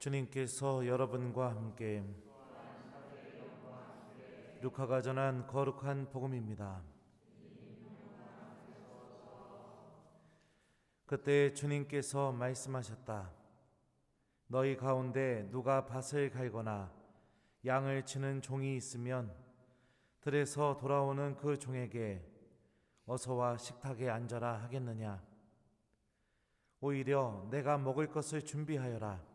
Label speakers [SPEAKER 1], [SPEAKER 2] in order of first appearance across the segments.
[SPEAKER 1] 주님께서 여러분과 함께 루카가 전한 거룩한 복음입니다. 그때 주님께서 말씀하셨다. 너희 가운데 누가 밭을 갈거나 양을 치는 종이 있으면 들에서 돌아오는 그 종에게 어서와 식탁에 앉아라 하겠느냐. 오히려 내가 먹을 것을 준비하여라.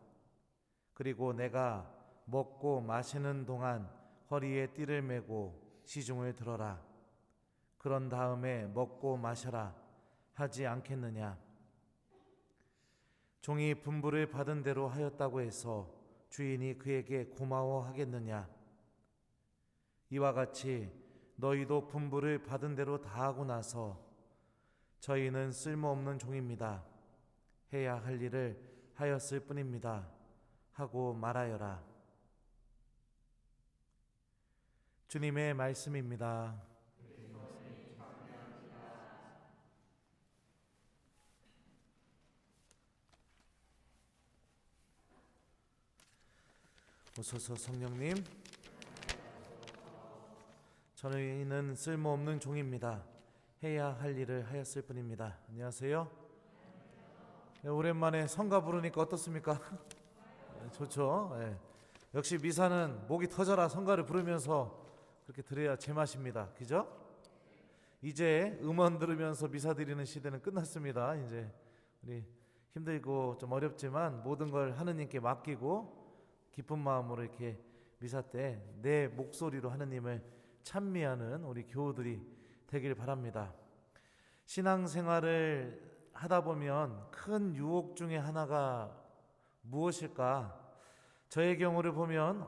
[SPEAKER 1] 그리고 내가 먹고 마시는 동안 허리에 띠를 메고 시중을 들어라. 그런 다음에 먹고 마셔라 하지 않겠느냐. 종이 분부를 받은 대로 하였다고 해서 주인이 그에게 고마워하겠느냐. 이와 같이 너희도 분부를 받은 대로 다하고 나서 저희는 쓸모없는 종입니다. 해야 할 일을 하였을 뿐입니다. 하고 말하여라. 주님의 말씀입니다. 오소서 성령님, 저희는 쓸모없는 종입니다. 해야 할 일을 하였을 뿐입니다. 안녕하세요. 오랜만에 성가 부르니까 어떻습니까? 좋죠. 네. 역시 미사는 목이 터져라 성가를 부르면서 그렇게 드려야 제맛입니다. 그죠? 이제 음원 들으면서 미사 드리는 시대는 끝났습니다. 이제 우리 힘들고 좀 어렵지만 모든 걸 하느님께 맡기고 기쁜 마음으로 이렇게 미사 때 내 목소리로 하느님을 찬미하는 우리 교우들이 되길 바랍니다. 신앙생활을 하다 보면 큰 유혹 중에 하나가 무엇일까? 저의 경우를 보면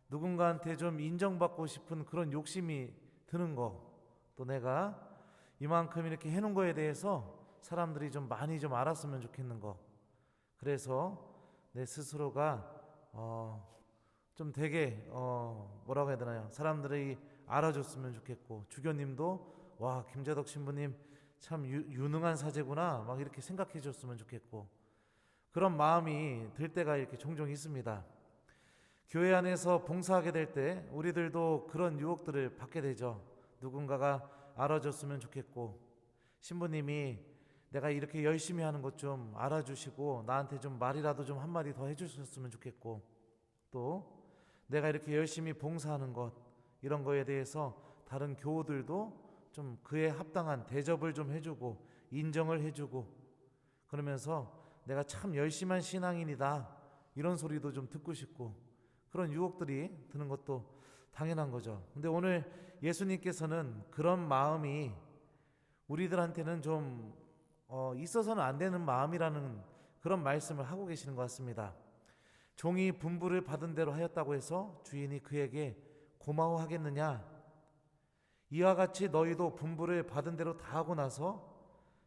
[SPEAKER 1] 누군가한테 좀 인정받고 싶은 그런 욕심이 드는 거, 또 내가 이만큼 이렇게 해놓은 거에 대해서 사람들이 좀 많이 좀 알았으면 좋겠는 거. 그래서 내 스스로가 좀 되게 뭐라고 해야 되나요? 사람들이 알아줬으면 좋겠고, 주교님도 와, 김재덕 신부님 참 유능한 사제구나 막 이렇게 생각해 줬으면 좋겠고, 그런 마음이 들 때가 이렇게 종종 있습니다. 교회 안에서 봉사하게 될 때 우리들도 그런 유혹들을 받게 되죠. 누군가가 알아줬으면 좋겠고, 신부님이 내가 이렇게 열심히 하는 것 좀 알아주시고 나한테 좀 말이라도 좀 한마디 더 해주셨으면 좋겠고, 또 내가 이렇게 열심히 봉사하는 것, 이런 거에 대해서 다른 교우들도 좀 그에 합당한 대접을 좀 해주고 인정을 해주고, 그러면서 내가 참 열심한 신앙인이다 이런 소리도 좀 듣고 싶고, 그런 유혹들이 드는 것도 당연한 거죠. 근데 오늘 예수님께서는 그런 마음이 우리들한테는 좀 있어서는 안 되는 마음이라는 그런 말씀을 하고 계시는 것 같습니다. 종이 분부를 받은 대로 하였다고 해서 주인이 그에게 고마워하겠느냐. 이와 같이 너희도 분부를 받은 대로 다 하고 나서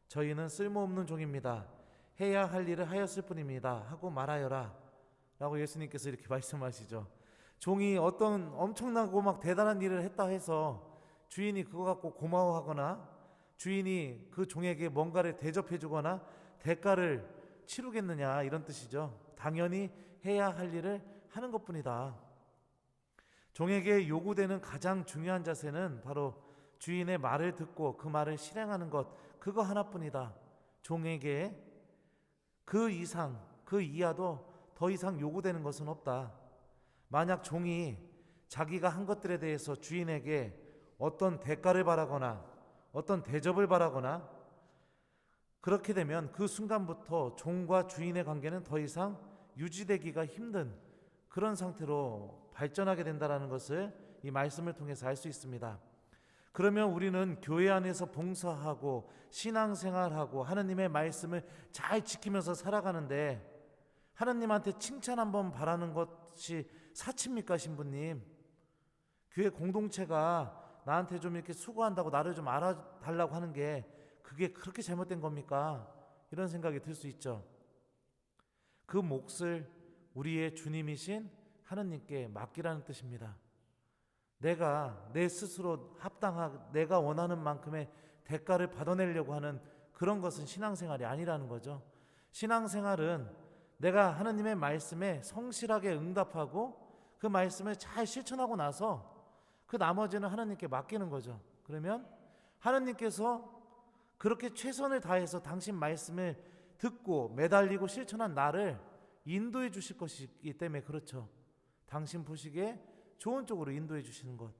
[SPEAKER 1] 저희는 쓸모없는 종입니다. 해야 할 일을 하였을 뿐입니다. 하고 말하여라. 라고 예수님께서 이렇게 말씀하시죠. 종이 어떤 엄청나고 막 대단한 일을 했다 해서 주인이 그거 갖고 고마워하거나 주인이 그 종에게 뭔가를 대접해 주거나 대가를 치르겠느냐, 이런 뜻이죠. 당연히 해야 할 일을 하는 것뿐이다. 종에게 요구되는 가장 중요한 자세는 바로 주인의 말을 듣고 그 말을 실행하는 것, 그거 하나뿐이다. 종에게 그 이상, 그 이하도 더 이상 요구되는 것은 없다. 만약 종이 자기가 한 것들에 대해서 주인에게 어떤 대가를 바라거나 어떤 대접을 바라거나 그렇게 되면 그 순간부터 종과 주인의 관계는 더 이상 유지되기가 힘든 그런 상태로 발전하게 된다는 것을 이 말씀을 통해서 알 수 있습니다. 그러면 우리는 교회 안에서 봉사하고 신앙생활하고 하나님의 말씀을 잘 지키면서 살아가는데 하나님한테 칭찬 한번 바라는 것이 사치입니까, 신부님? 교회 공동체가 나한테 좀 이렇게 수고한다고 나를 좀 알아달라고 하는 게 그게 그렇게 잘못된 겁니까? 이런 생각이 들 수 있죠. 그 몫을 우리의 주님이신 하느님께 맡기라는 뜻입니다. 내가 내 스스로 내가 원하는 만큼의 대가를 받아내려고 하는 그런 것은 신앙생활이 아니라는 거죠. 신앙생활은 내가 하나님의 말씀에 성실하게 응답하고 그 말씀을 잘 실천하고 나서 그 나머지는 하나님께 맡기는 거죠. 그러면 하나님께서 그렇게 최선을 다해서 당신 말씀을 듣고 매달리고 실천한 나를 인도해 주실 것이기 때문에 그렇죠. 당신 보시기에 좋은 쪽으로 인도해 주시는 것.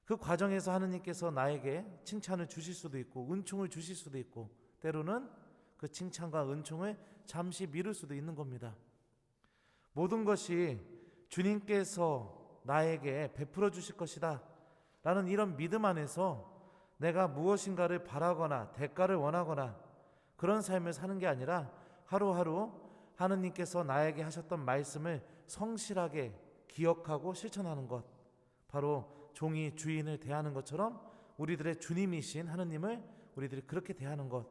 [SPEAKER 1] 그 과정에서 하나님께서 나에게 칭찬을 주실 수도 있고 은총을 주실 수도 있고 때로는 그 칭찬과 은총을 잠시 미룰 수도 있는 겁니다. 모든 것이 주님께서 나에게 베풀어 주실 것이다 라는 이런 믿음 안에서 내가 무엇인가를 바라거나 대가를 원하거나 그런 삶을 사는 게 아니라 하루하루 하느님께서 나에게 하셨던 말씀을 성실하게 기억하고 실천하는 것, 바로 종이 주인을 대하는 것처럼 우리들의 주님이신 하느님을 우리들이 그렇게 대하는 것,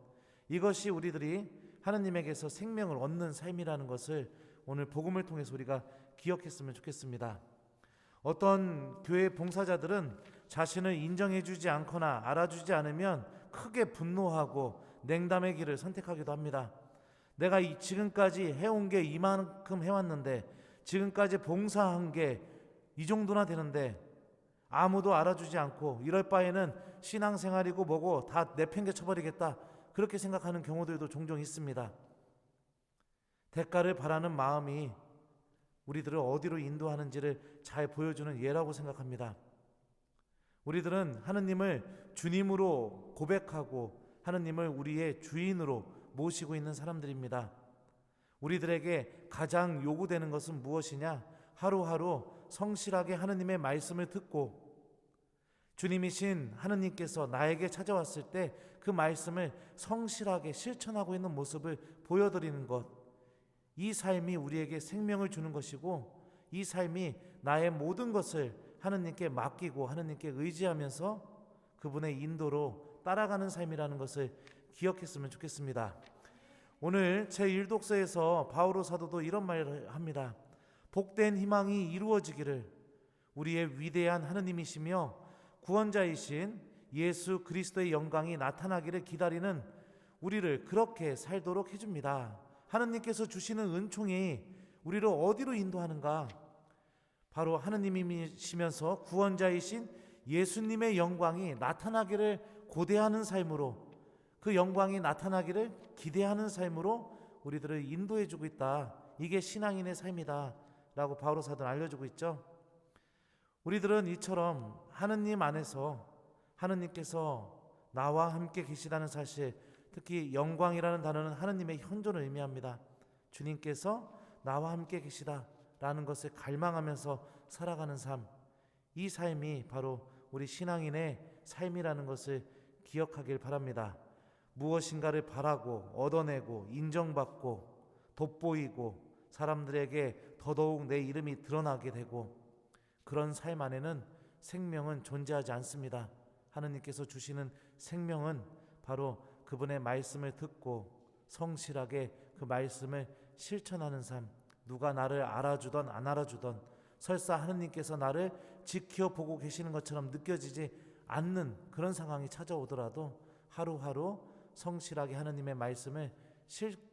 [SPEAKER 1] 이것이 우리들이 하느님에게서 생명을 얻는 삶이라는 것을 오늘 복음을 통해서 우리가 기억했으면 좋겠습니다. 어떤 교회 봉사자들은 자신을 인정해주지 않거나 알아주지 않으면 크게 분노하고 냉담의 길을 선택하기도 합니다. 내가 지금까지 해온 게 이만큼 해왔는데, 지금까지 봉사한 게 이 정도나 되는데 아무도 알아주지 않고 이럴 바에는 신앙생활이고 뭐고 다 내팽개쳐버리겠다, 그렇게 생각하는 경우들도 종종 있습니다. 대가를 바라는 마음이 우리들을 어디로 인도하는지를 잘 보여주는 예라고 생각합니다. 우리들은 하느님을 주님으로 고백하고 하느님을 우리의 주인으로 모시고 있는 사람들입니다. 우리들에게 가장 요구되는 것은 무엇이냐? 하루하루 성실하게 하느님의 말씀을 듣고 주님이신 하느님께서 나에게 찾아왔을 때 그 말씀을 성실하게 실천하고 있는 모습을 보여드리는 것, 이 삶이 우리에게 생명을 주는 것이고 이 삶이 나의 모든 것을 하느님께 맡기고 하느님께 의지하면서 그분의 인도로 따라가는 삶이라는 것을 기억했으면 좋겠습니다. 오늘 제1독서에서 바오로 사도도 이런 말을 합니다. 복된 희망이 이루어지기를, 우리의 위대한 하느님이시며 구원자이신 예수 그리스도의 영광이 나타나기를 기다리는 우리를 그렇게 살도록 해줍니다. 하느님께서 주시는 은총이 우리를 어디로 인도하는가? 바로 하느님이시면서 구원자이신 예수님의 영광이 나타나기를 고대하는 삶으로, 그 영광이 나타나기를 기대하는 삶으로 우리들을 인도해주고 있다. 이게 신앙인의 삶이다 라고 바오로 사도는 알려주고 있죠. 우리들은 이처럼 하느님 안에서 하느님께서 나와 함께 계시다는 사실, 특히 영광이라는 단어는 하느님의 현존을 의미합니다. 주님께서 나와 함께 계시다라는 것을 갈망하면서 살아가는 삶, 이 삶이 바로 우리 신앙인의 삶이라는 것을 기억하길 바랍니다. 무엇인가를 바라고 얻어내고 인정받고 돋보이고 사람들에게 더더욱 내 이름이 드러나게 되고, 그런 삶 안에는 생명은 존재하지 않습니다. 하느님께서 주시는 생명은 바로 그분의 말씀을 듣고 성실하게 그 말씀을 실천하는 삶, 누가 나를 알아주던 안 알아주던 설사 하느님께서 나를 지켜보고 계시는 것처럼 느껴지지 않는 그런 상황이 찾아오더라도 하루하루 성실하게 하느님의 말씀을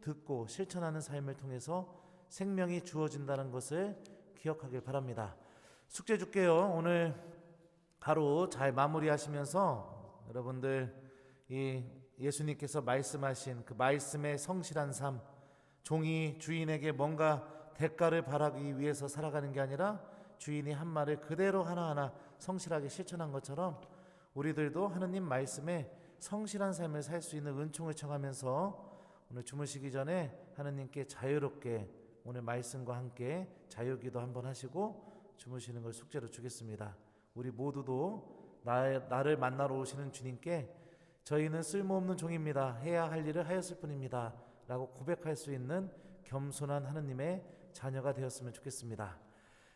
[SPEAKER 1] 듣고 실천하는 삶을 통해서 생명이 주어진다는 것을 기억하길 바랍니다. 숙제 줄게요. 오늘 하루 잘 마무리하시면서 여러분들 이 예수님께서 말씀하신 그 말씀의 성실한 삶, 종이 주인에게 뭔가 대가를 바라기 위해서 살아가는 게 아니라 주인이 한 말을 그대로 하나하나 성실하게 실천한 것처럼 우리들도 하느님 말씀에 성실한 삶을 살 수 있는 은총을 청하면서 오늘 주무시기 전에 하느님께 자유롭게 오늘 말씀과 함께 자유기도 한번 하시고 주무시는 걸 숙제로 주겠습니다. 우리 모두도 나를 만나러 오시는 주님께 저희는 쓸모없는 종입니다, 해야 할 일을 하였을 뿐입니다 라고 고백할 수 있는 겸손한 하느님의 자녀가 되었으면 좋겠습니다.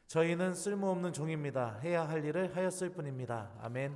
[SPEAKER 1] 저희는 쓸모없는 종입니다, 해야 할 일을 하였을 뿐입니다. 아멘.